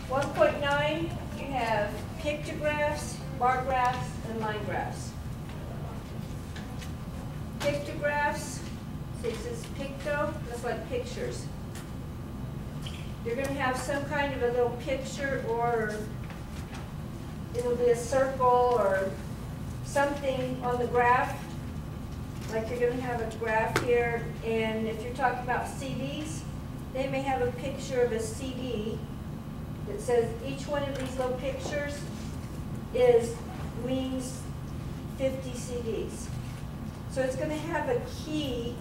1.9, you have pictographs, bar graphs, and line graphs. Pictographs, see, it says picto, that's like pictures. You're going to have some kind of a little picture, or it'll be a circle or something on the graph. Like you're going to have a graph here, and if you're talking about CDs, they may have a picture of a CD that says each one of these little pictures means 50 CDs. So it's going to have a key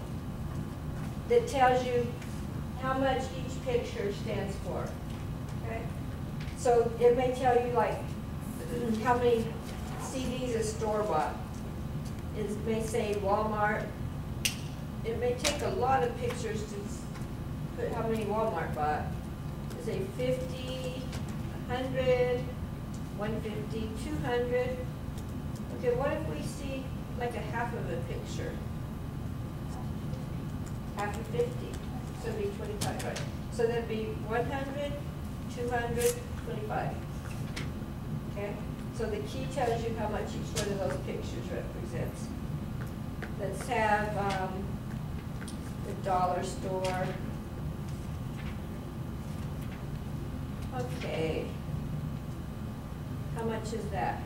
that tells you how much each picture stands for. Okay? So it may tell you like how many CDs a store bought. It may say Walmart. It may take a lot of pictures to put how many Walmart bought. It say 50, 100, 150, 200. Okay, what if we see like a half of a picture? Half of 50. So it'd be 25, right? So that'd be 100, 200, 25. Okay? So the key tells you how much each one of those pictures represents. Let's have the dollar store. Okay. How much is that?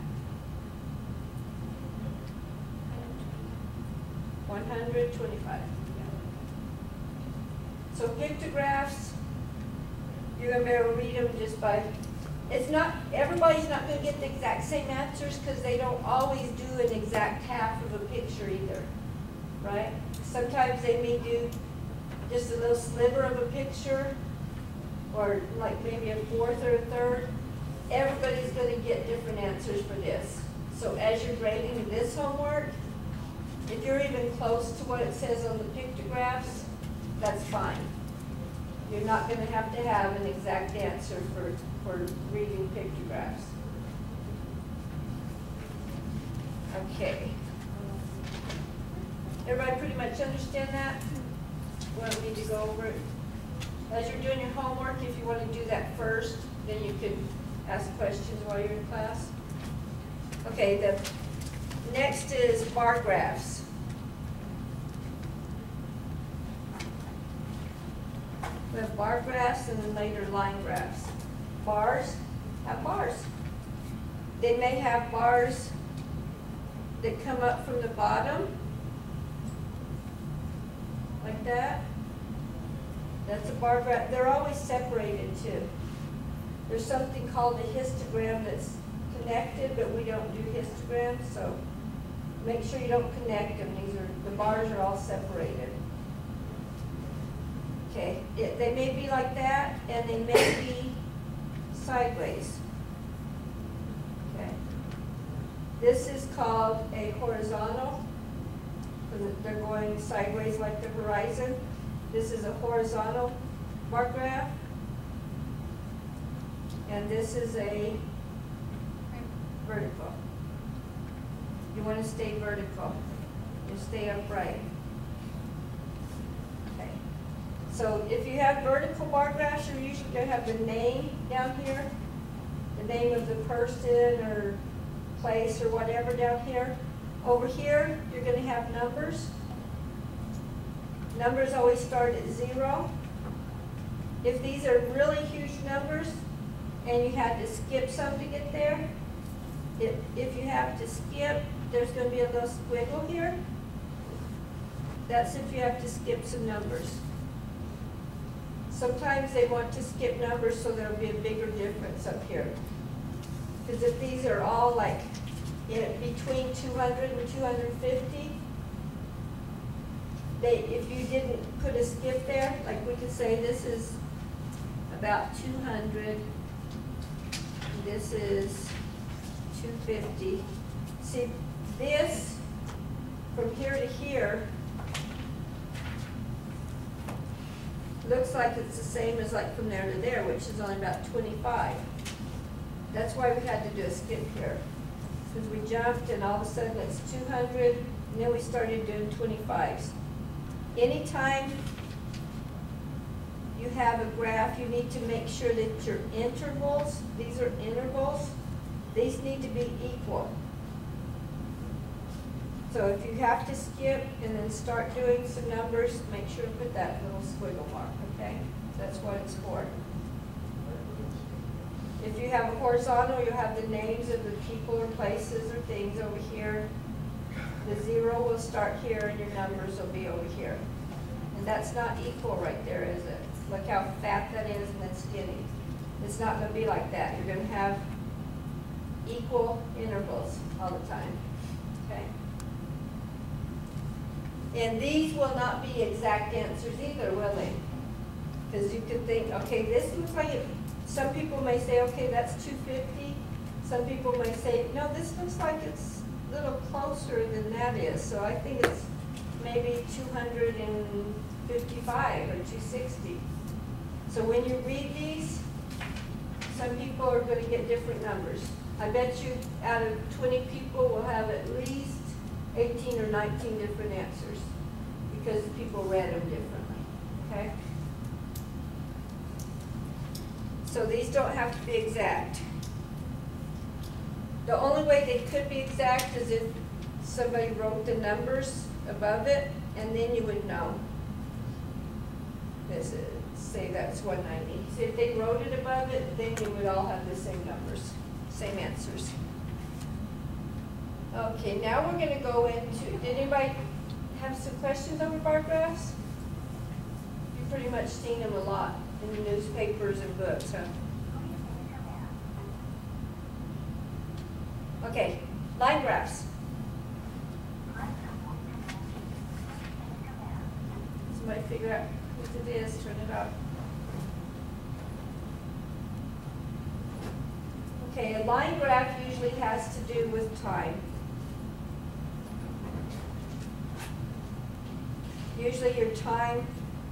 125. So pictographs, you're going to be able to read them just by, it's not, everybody's not going to get the exact same answers because they don't always do an exact half of a picture either, right? Sometimes they may do just a little sliver of a picture, or like maybe a fourth or a third. Everybody's going to get different answers for this. So as you're grading this homework, if you're even close to what it says on the pictographs, that's fine. You're not going to have an exact answer for reading pictographs. Okay. Everybody pretty much understand that? We don't need to go over it. As you're doing your homework, if you want to do that first, then you can ask questions while you're in class. Okay, the next is bar graphs. We have bar graphs and then later line graphs. Bars have bars. They may have bars that come up from the bottom, like that. That's a bar graph. They're always separated too. There's something called a histogram that's connected, but we don't do histograms, so make sure you don't connect them. The bars are all separated. Okay, they may be like that, and they may be sideways. Okay, this is called a horizontal, because they're going sideways like the horizon. This is a horizontal bar graph, and this is a vertical. You want to stay vertical. You stay upright. So if you have vertical bar graphs, you're usually going to have the name down here, the name of the person or place or whatever down here. Over here, you're going to have numbers. Numbers always start at 0. If these are really huge numbers and you had to skip some to get there, if you have to skip, there's going to be a little squiggle here. That's if you have to skip some numbers. Sometimes they want to skip numbers so there'll be a bigger difference up here. Because if these are all like between 200 and 250, if you didn't put a skip there, like we could say this is about 200, and this is 250. See, this from here to here looks like it's the same as like from there to there, which is only about 25. That's why we had to do a skip here. Because we jumped and all of a sudden it's 200, and then we started doing 25s. Anytime you have a graph, you need to make sure that your intervals, these are intervals, these need to be equal. So if you have to skip and then start doing some numbers, make sure to put that little squiggle mark, okay? That's what it's for. If you have a horizontal, you'll have the names of the people or places or things over here. The 0 will start here and your numbers will be over here. And that's not equal right there, is it? Look how fat that is and then skinny. It's not going to be like that. You're going to have equal intervals all the time, okay? And these will not be exact answers either, will they? Because you could think, okay, this looks like it. Some people may say, okay, that's 250. Some people may say, no, this looks like it's a little closer than that is. So I think it's maybe 255 or 260. So when you read these, some people are going to get different numbers. I bet you out of 20 people will have at least 18 or 19 different answers because people read them differently, okay? So these don't have to be exact. The only way they could be exact is if somebody wrote the numbers above it, and then you would know. This is, say that's 190. So if they wrote it above it, then you would all have the same numbers, same answers. Okay, now we're going to go into, did anybody have some questions over bar graphs? You've pretty much seen them a lot in the newspapers and books, huh? Okay, line graphs. Somebody figure out what it is, turn it up. Okay, a line graph usually has to do with time. Usually your time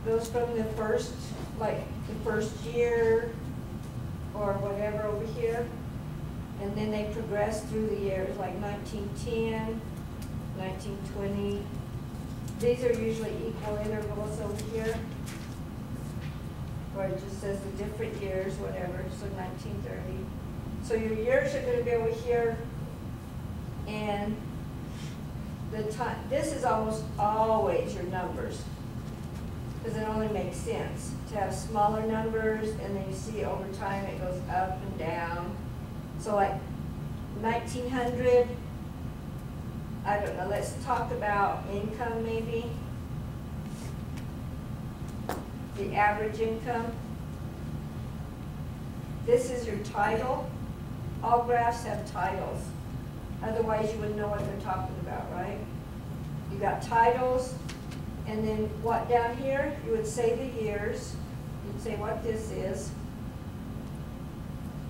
goes from the first, like the first year or whatever over here, and then they progress through the years, like 1910, 1920. These are usually equal intervals over here, or it just says the different years, whatever, so 1930. So your years are going to be over here, and the time, this is almost always your numbers, because it only makes sense to have smaller numbers, and then you see over time it goes up and down. So like 1900, I don't know, let's talk about income maybe. The average income. This is your title. All graphs have titles. Otherwise you wouldn't know what they're talking about, right? You got titles, and then what down here? You would say the years. You'd say what this is.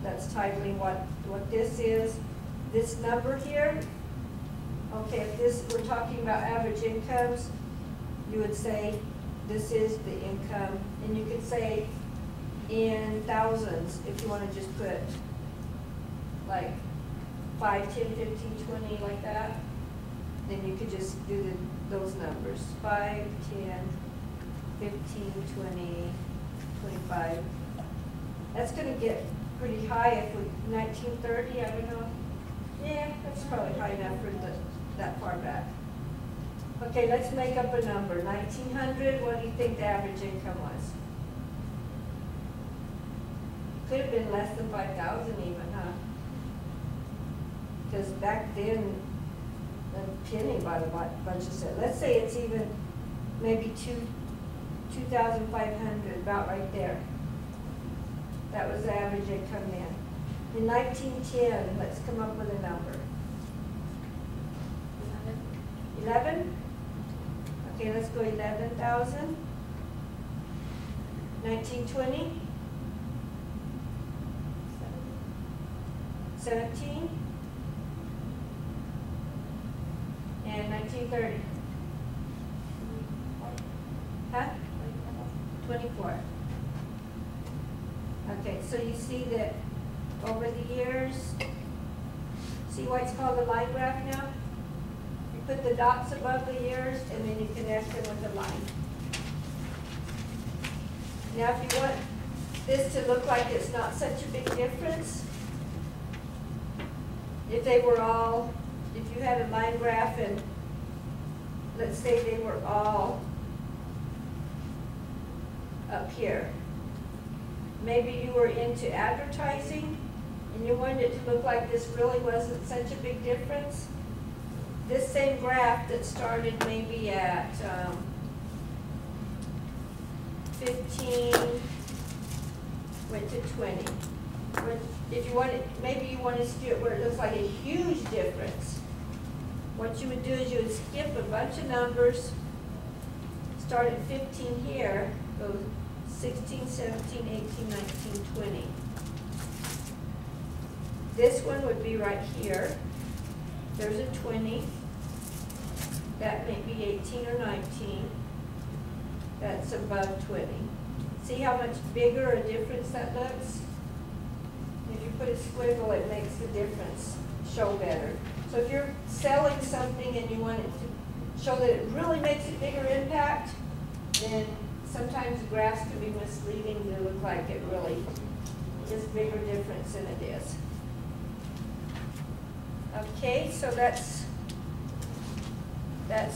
That's titling what this is. This number here, okay, if this, we're talking about average incomes, you would say this is the income, and you could say in thousands if you want to just put like 5, 10, 15, 20 like that. Then you could just do those numbers, 5, 10, 15, 20, 25. That's going to get pretty high if we, 1930, I don't know. Yeah, that's probably high enough for that far back. Okay, let's make up a number. 1900, what do you think the average income was? Could have been less than 5,000 even, huh? Because back then, a penny bought a bunch of stuff. Let's say it's even maybe 2,500, about right there. That was the average income then. In 1910, let's come up with a number. 11? Okay, let's go 11,000. 1920? 17? And 1930? Huh? 24. Okay, so you see that over the years, see why it's called a line graph now? You put the dots above the years, and then you connect them with a line. Now, if you want this to look like it's not such a big difference, if they were all, if you had a line graph and let's say they were all up here. Maybe you were into advertising and you wanted it to look like this really wasn't such a big difference. This same graph that started maybe at 15 went to 20. If you wanted, maybe you wanted to do it where it looks like a huge difference. What you would do is you would skip a bunch of numbers, start at 15 here, go 16, 17, 18, 19, 20. This one would be right here. There's a 20. That may be 18 or 19. That's above 20. See how much bigger a difference that looks? If you put a squiggle, it makes the difference show better. So if you're selling something and you want it to show that it really makes a bigger impact, then sometimes graphs can be misleading to look like it really is a bigger difference than it is. Okay, so that's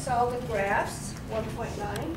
all the graphs, 1.9.